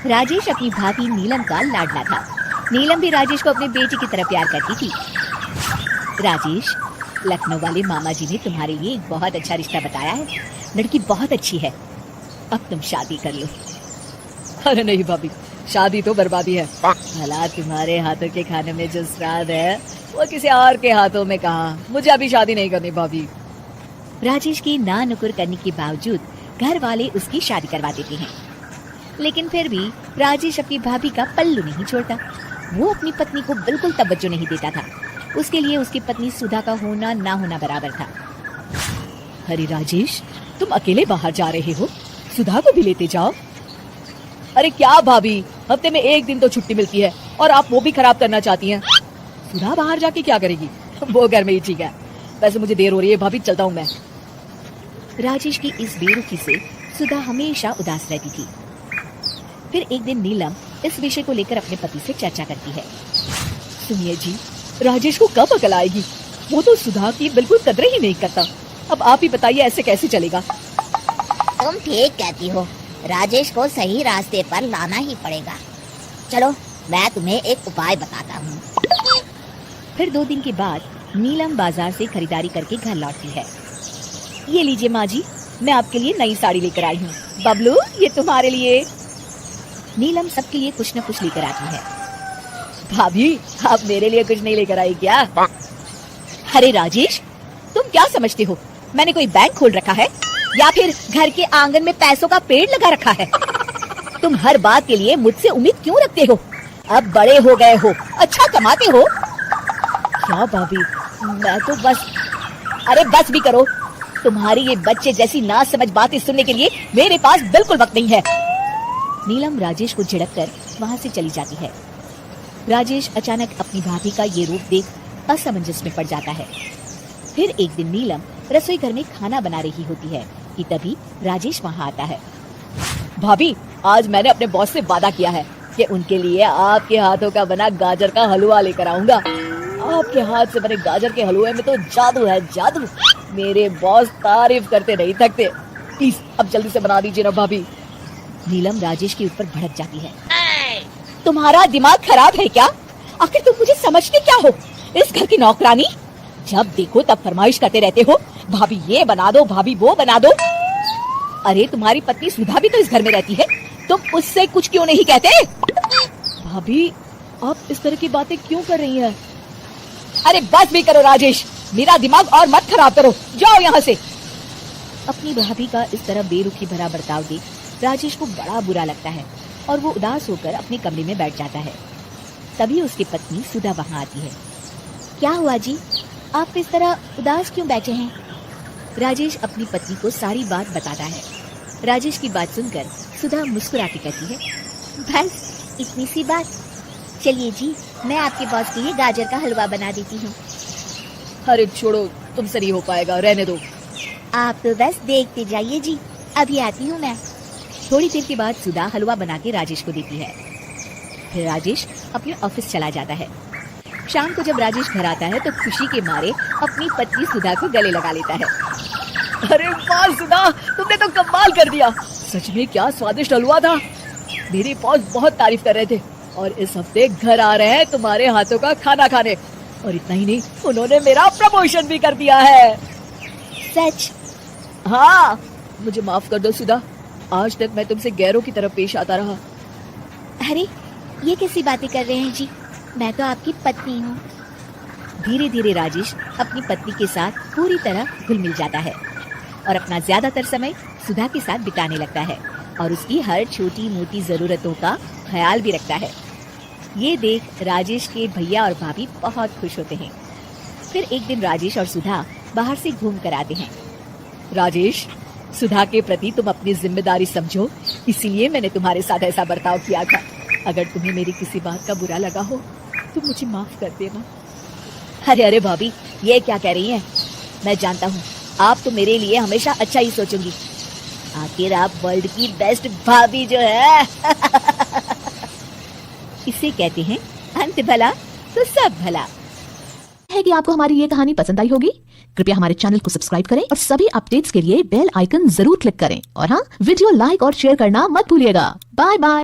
राजेश अपनी भाभी नीलम का लाडला था। नीलम भी राजेश को अपने बेटे की तरह प्यार करती थी। राजेश, लखनऊ वाले मामा जी ने तुम्हारे लिए एक बहुत अच्छा रिश्ता बताया है। लड़की बहुत अच्छी है, अब तुम शादी कर लो। अरे नहीं भाभी, शादी तो बर्बादी है। भला तुम्हारे हाथों के खाने में जो स्वाद है वो किसी और के हाथों में कहाँ। मुझे अभी शादी नहीं करनी भाभी। राजेश की ना नुकुर करने के बावजूद घर वाले उसकी शादी करवा देते हैं, लेकिन फिर भी राजेश अपनी भाभी का पल्लू नहीं छोड़ता। वो अपनी पत्नी को बिल्कुल तवज्जो नहीं देता था। उसके लिए उसकी पत्नी सुधा का होना ना होना बराबर था। अरे राजेश, तुम अकेले बाहर जा रहे हो, सुधा को भी लेते जाओ। अरे क्या भाभी, हफ्ते में एक दिन तो छुट्टी मिलती है और आप वो भी खराब करना चाहती हैं। सुधा बाहर जाके क्या करेगी, वो घर में ही ठीक है। वैसे मुझे देर हो रही है भाभी, चलता हूँ मैं। राजेश की इस बेरुखी से सुधा हमेशा उदास रहती थी। फिर एक दिन नीलम इस विषय को लेकर अपने पति से चर्चा करती है। सुनिए जी, राजेश को कब अकल आएगी? वो तो सुधा की बिल्कुल कदर ही नहीं करता। अब आप ही बताइए, ऐसे कैसे चलेगा? तुम ठीक कहती हो, राजेश को सही रास्ते पर लाना ही पड़ेगा। चलो मैं तुम्हें एक उपाय बताता हूँ। फिर 2 दिन के बाद नीलम बाजार से खरीदारी करके घर लौटती है। ये लीजिए माँ जी, मैं आपके लिए नई साड़ी लेकर आई हूँ। बबलू, ये तुम्हारे लिए। नीलम सबके लिए कुछ न कुछ लेकर आती है। भाभी, आप मेरे लिए कुछ नहीं लेकर आई क्या? अरे राजेश, तुम क्या समझते हो, मैंने कोई बैंक खोल रखा है या फिर घर के आंगन में पैसों का पेड़ लगा रखा है? तुम हर बात के लिए मुझसे उम्मीद क्यों रखते हो? अब बड़े हो गए हो, अच्छा कमाते हो। क्या भाभी, मैं तो बस। अरे बस भी करो, तुम्हारी ये बच्चे जैसी ना समझ बातें सुनने के लिए मेरे पास बिल्कुल वक्त नहीं है। नीलम राजेश को झिड़ककर वहाँ से चली जाती है। राजेश अचानक अपनी भाभी का ये रूप देख असमंजस में पड़ जाता है। फिर एक दिन नीलम रसोई घर में खाना बना रही होती है कि तभी राजेश वहाँ आता है। भाभी, आज मैंने अपने बॉस से वादा किया है कि उनके लिए आपके हाथों का बना गाजर का हलवा लेकर आऊंगा। आपके हाथ से बने गाजर के हलवे में तो जादू है, जादू। मेरे बॉस तारीफ करते नहीं थकते। प्लीज अब जल्दी से बना दीजिए ना भाभी। नीलम राजेश के ऊपर भड़क जाती है। तुम्हारा दिमाग खराब है क्या? आखिर तुम मुझे समझते क्या हो? इस घर की नौकरानी, जब देखो तब फरमाइश करते रहते हो, भाभी ये बना दो, भाभी वो बना दो। अरे तुम्हारी पत्नी सुधा भी तो इस घर में रहती है, तुम उससे कुछ क्यों नहीं कहते? भाभी, आप इस तरह की बातें क्यों कर रही हैं? अरे बस भी करो राजेश, मेरा दिमाग और मत खराब करो, जाओ यहाँ से। अपनी भाभी का इस तरह बेरुखी भरा बर्ताव देख राजेश को बड़ा बुरा लगता है और वो उदास होकर अपने कमरे में बैठ जाता है। तभी उसकी पत्नी सुधा वहाँ आती है। क्या हुआ जी, आप इस तरह उदास क्यों बैठे हैं? राजेश अपनी पत्नी को सारी बात बताता है। राजेश की बात सुनकर सुधा मुस्कुराती कहती है, बस इतनी सी बात। चलिए जी, मैं आपके बॉस के लिए गाजर का हलवा बना देती हूँ। अरे छोड़ो, तुमसे नहीं हो पाएगा, रहने दो। आप तो बस देखते जाइए जी, अभी आती हूँ मैं। थोड़ी देर के बाद सुधा हलवा बना के राजेश को देती है। फिर राजेश अपने ऑफिस चला जाता है। शाम को जब राजेश घर आता है तो खुशी के मारे अपनी पत्नी सुधा को गले लगा लेता है। अरे वाह सुधा, तुमने तो कमाल कर दिया। सच में क्या स्वादिष्ट हलवा था। मेरे बॉस बहुत तारीफ कर रहे थे और इस हफ्ते घर आ रहे हैं तुम्हारे हाथों का खाना खाने। और इतना ही नहीं, उन्होंने मेरा प्रमोशन भी कर दिया है। सच? हाँ, मुझे माफ कर दो सुधा, आज तक मैं तुमसे गैरों की तरफ पेश आता रहा। अरे ये कैसी बातें कर रहे हैं जी, मैं तो आपकी पत्नी हूँ। धीरे धीरे राजेश अपनी पत्नी के साथ पूरी तरह घुल मिल जाता है और अपना ज्यादातर समय सुधा के साथ बिताने लगता है और उसकी हर छोटी मोटी जरूरतों का ख्याल भी रखता है। ये देख राजेश के भैया और भाभी बहुत खुश होते हैं। फिर एक दिन राजेश और सुधा बाहर से घूम कर आते हैं। राजेश, सुधा के प्रति तुम अपनी जिम्मेदारी समझो, इसीलिए मैंने तुम्हारे साथ ऐसा बर्ताव किया था। अगर तुम्हें मेरी किसी बात का बुरा लगा हो तो मुझे माफ कर देना। अरे अरे भाभी, ये क्या कह रही हैं? मैं जानता हूँ आप तो मेरे लिए हमेशा अच्छा ही सोचोगी। आखिर आप वर्ल्ड की बेस्ट भाभी जो है। इसे कहते हैं अंत भला तो सब भला। है कि आपको हमारी ये कहानी पसंद आई होगी। कृपया हमारे चैनल को सब्सक्राइब करें और सभी अपडेट्स के लिए बेल आइकन जरूर क्लिक करें और हाँ, वीडियो लाइक और शेयर करना मत भूलिएगा। Bye bye.